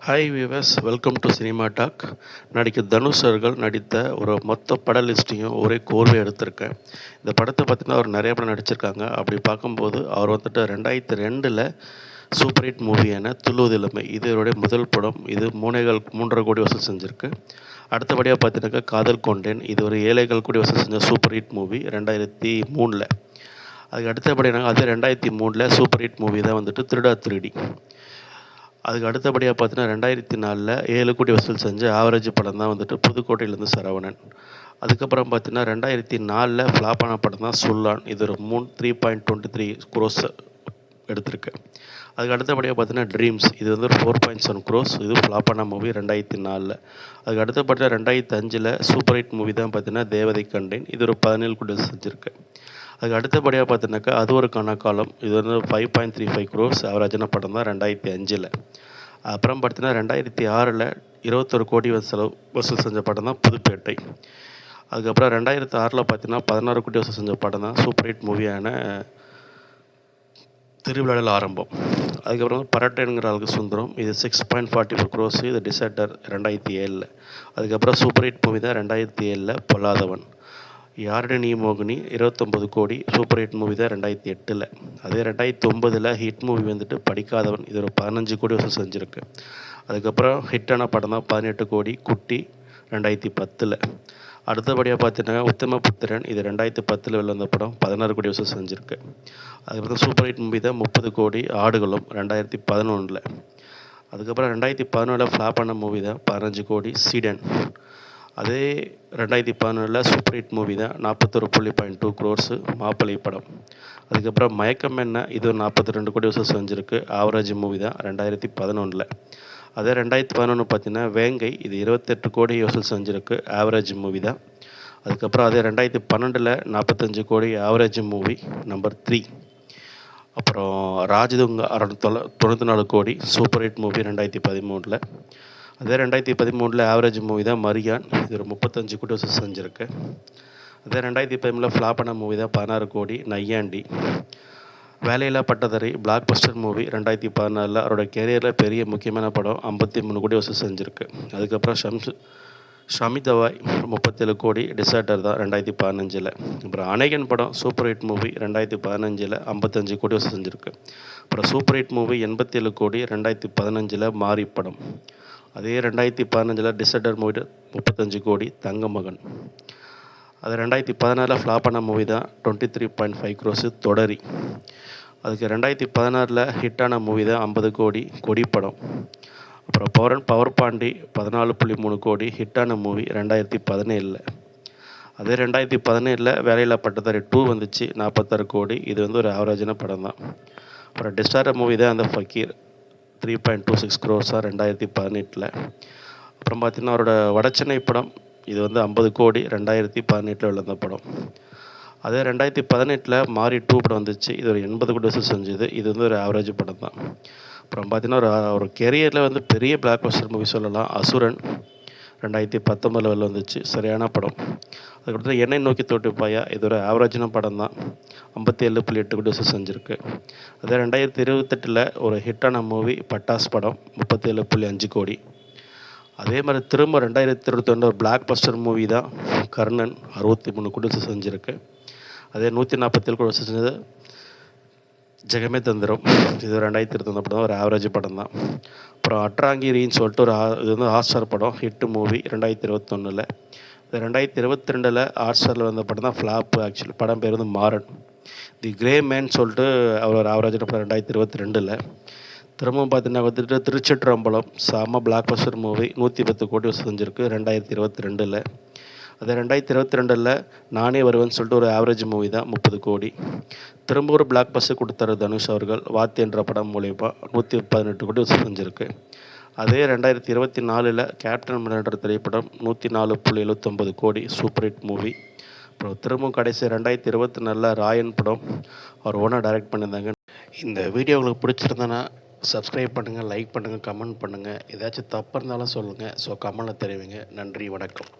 Hi viewers, welcome to cinema talk. நடிகர் தனுஷ் அவர்கள் நடித்த ஒரு மொத்த பட லிஸ்ட்டையும் ஒரே கோர்வை எடுத்திருக்கேன். இந்த படத்தை பார்த்தீங்கன்னா அவர் நிறைய படம் நடிச்சிருக்காங்க. அப்படி பார்க்கும்போது அவர் வந்துட்டு 2002 சூப்பர் ஹிட் மூவியான துள்ளுவது இளமை, இது இவருடைய முதல் படம். இது 3.5 கோடி வசூல் செஞ்சுருக்கு. அடுத்தபடியாக பார்த்தீங்கன்னாக்கா காதல் கொண்டேன், இது ஒரு 7.25 கோடி வசூல் செஞ்ச சூப்பர் ஹிட் மூவி 2003. அதுக்கு அடுத்தபடியாக அதே 2003 சூப்பர் ஹிட் மூவி தான் வந்துட்டு திருடா திருடி. அதுக்கு அடுத்தபடியாக பார்த்தீங்கன்னா 2004 7 கோடி வசூல் செஞ்ச ஆவரேஜ் படம் தான் வந்துட்டு புதுக்கோட்டையிலேருந்து சரவணன். அதுக்கப்புறம் பார்த்தீங்கன்னா 2004 ஃப்ளாப்பான படம் தான் சுல்லான், இது ஒரு 3.23 crores எடுத்திருக்கு. அதுக்கு அடுத்தபடியாக பார்த்தீங்கன்னா ட்ரீம்ஸ், இது வந்து ஒரு 4.7 crores, இது ஃப்ளாப்பான மூவி 2004. அதுக்கு அடுத்தபடியாக 2005 சூப்பர் ஹிட் மூவி தான் பார்த்தீங்கன்னா தேவதை கண்டேன், இது ஒரு 17 கோடி செஞ்சுருக்கு. அதுக்கு அடுத்தபடியாக பார்த்தீங்கன்னாக்கா அது ஒரு கணக்காலம், இது வந்து 5.35 crores ஆவரேஜான படம் தான் 2005. அப்புறம் பார்த்தீங்கன்னா 2006 21 கோடி வசூல் செஞ்ச படம் தான் புதுப்பேட்டை. அதுக்கப்புறம் 2006 பார்த்தீங்கன்னா 16 கோடி வசூல் செஞ்ச படம் தான் சூப்பர் ஹிட் மூவியான திருவிழாவில் ஆரம்பம். அதுக்கப்புறம் பரட்டைங்கிற ஆளுக்கு சுந்தரம், இது 6.44 crores, இது டிசைடர் 2007. அதுக்கப்புறம் சூப்பர் ஹிட் மூவி தான் 2007 பொல்லாதவன். யாருடைய நீ மோகினி 29 கோடி, சூப்பர் ஹிட் மூவி தான் 2008. அதே 2009 ஹிட் மூவி வந்துட்டு படிக்காதவன், இது ஒரு 15 கோடி வசூல் செஞ்சுருக்கு. அதுக்கப்புறம் ஹிட்டான படம் தான் 18 கோடி குட்டி 2010. அடுத்தபடியாக பார்த்தீங்கன்னா உத்தமபுத்திரன், இது 2010 வெளிவந்த படம் 16 கோடி வசூல் செஞ்சுருக்கு. அதுக்கப்புறம் சூப்பர் ஹிட் மூவி தான் 30 கோடி ஆடுகளம் 2011. அதுக்கப்புறம் 2017 ஃப்ளாப் ஆன மூவி தான் 15 கோடி சீடன். அதே 2017 சூப்பர் ஹிட் மூவி தான் 41.2 crores மாப்பிள்ளை படம். அதுக்கப்புறம் மயக்கம் என்ன, இது 42 கோடி வசூல் செஞ்சுருக்கு, ஆவரேஜ் மூவி தான் 2011. அதே 2011 பார்த்தீங்கன்னா வேங்கை, இது 28 கோடி வசூல் செஞ்சுருக்கு, ஆவரேஜ் மூவி தான். அதுக்கப்புறம் அதே 2012 45 கோடி ஆவரேஜ் மூவி நம்பர் 3. அப்புறம் ராஜதுங்கா 94 கோடி சூப்பர் ஹிட் மூவி 2013. அதே 2013 ஆவரேஜ் மூவி தான் மரியான், இது ஒரு 35 கோடி வசூல் செஞ்சுருக்கு. அதே 2013 ஃப்ளாப்பான மூவி தான் 16 கோடி நையாண்டி. வேலையில்லா பட்டதாரி பிளாக் பஸ்டர் மூவி 2014 அவரோட கேரியரில் பெரிய முக்கியமான படம் 53 கோடி வசூல் செஞ்சுருக்கு. அதுக்கப்புறம் ஷமிதவாய் 37 கோடி, டிசைடர் தான் 2015. அப்புறம் அநேகன் படம் சூப்பர் ஹிட் மூவி 2015 55 கோடி வசூல் செஞ்சுருக்கு. அப்புறம் சூப்பர் ஹிட் மூவி 87 கோடி 2015 மாரி படம். அதே 2015 டிசைடர் மூவி 35 கோடி தங்கமகன். அது 2016 ஃப்ளாப்பான மூவி தான் 23.5 crores தொடரி. அதுக்கு 2016 ஹிட்டான மூவி தான் 50 கோடி கொடி படம். அப்புறம் பவர் பாண்டி 14.3 கோடி ஹிட்டான மூவி 2017. அதே 2017 வேலையில்லா பட்டதாரி 2 வந்துச்சு 46 கோடி, இது வந்து ஒரு ஆவரேஜான படம் தான். அப்புறம் டிஸ்டார் மூவி தான் அந்த ஃபக்கீர் 3.26 crores 2018. அப்புறம் பார்த்திங்கன்னா அவரோட வடச்சென்னை படம், இது வந்து 50 கோடி 2018 வெளிவந்த படம். அதே 2018 மாரி 2 படம் வந்துச்சு, இது ஒரு 80 கோடி வசூல் செஞ்சுது, இது வந்து ஒரு ஆவரேஜ் படம் தான். அப்புறம் பார்த்திங்கன்னா ஒரு கெரியரில் வந்து பெரிய பிளாக் பஸ்டர் மூவி சொல்லலாம் அசுரன் 2019 வெளில வந்துச்சு, சரியான படம். அதுக்கப்புறம் என்னை நோக்கி தோட்டு பாயா, இது ஒரு ஆவரேஜான படம் தான் 57.8 கோடி வசூல் செஞ்சுருக்கு. அதே 2028 ஒரு ஹிட்டான மூவி பட்டாஸ் படம் 37.5 கோடி. அதே மாதிரி திரும்ப 2021 ஒரு பிளாக் பஸ்டர் மூவி தான் கர்ணன் 63 கோடி வசூல் செஞ்சுருக்கு. அதே 147 கோடி வசூல் செஞ்சது ஜெகமே தந்திரம், இது 2021 படம் தான், ஒரு ஆவரேஜ் படம் தான். அப்புறம் அட்ராங்கிரின்னு சொல்லிட்டு இது வந்து ஹாட்ஸ்டார் படம் ஹிட்டு மூவி 2021. 2022 ஹாட்ஸ்டாரில் வந்த படம் தான் ஃப்ளாப்பு. ஆக்சுவலி படம் பேர் வந்து மாறன். தி கிரே மேன் சொல்லிட்டு அவர் ஒரு ஆவரேஜான படம் 2022. திரும்பவும் பார்த்தீங்கன்னா வந்துட்டு திருச்சிற்றம்பலம் செம பிளாக் பஸ்டர் மூவி 110 கோடி வசூல் செஞ்சுருக்கு 2022. அதே 2022 நானே வருவேன்னு சொல்லிட்டு ஒரு ஆவரேஜ் மூவி தான் 30 கோடி. திரும்ப ஒரு பிளாக் பஸ்டர் கொடுத்தாரு தனுஷ் அவர்கள் வாத்தி என்ற படம் மூலியமாக 118 கோடி வசூல் செஞ்சுருக்கு. அதே 2024 கேப்டன் மில்லன்ற திரைப்படம் 104.79 கோடி சூப்பர் ஹிட் மூவி. அப்புறம் திரும்பவும் கடைசி 2024 ராயன் படம் அவர் ஓனாக டைரக்ட் பண்ணியிருந்தாங்க. இந்த வீடியோ உங்களுக்கு பிடிச்சிருந்தேன்னா சப்ஸ்கிரைப் பண்ணுங்கள், லைக் பண்ணுங்கள், கமெண்ட் பண்ணுங்கள். ஏதாச்சும் தப்பு இருந்தாலும் சொல்லுங்கள். ஸோ கமெண்ட்டில் தெரிவிங்க. நன்றி, வணக்கம்.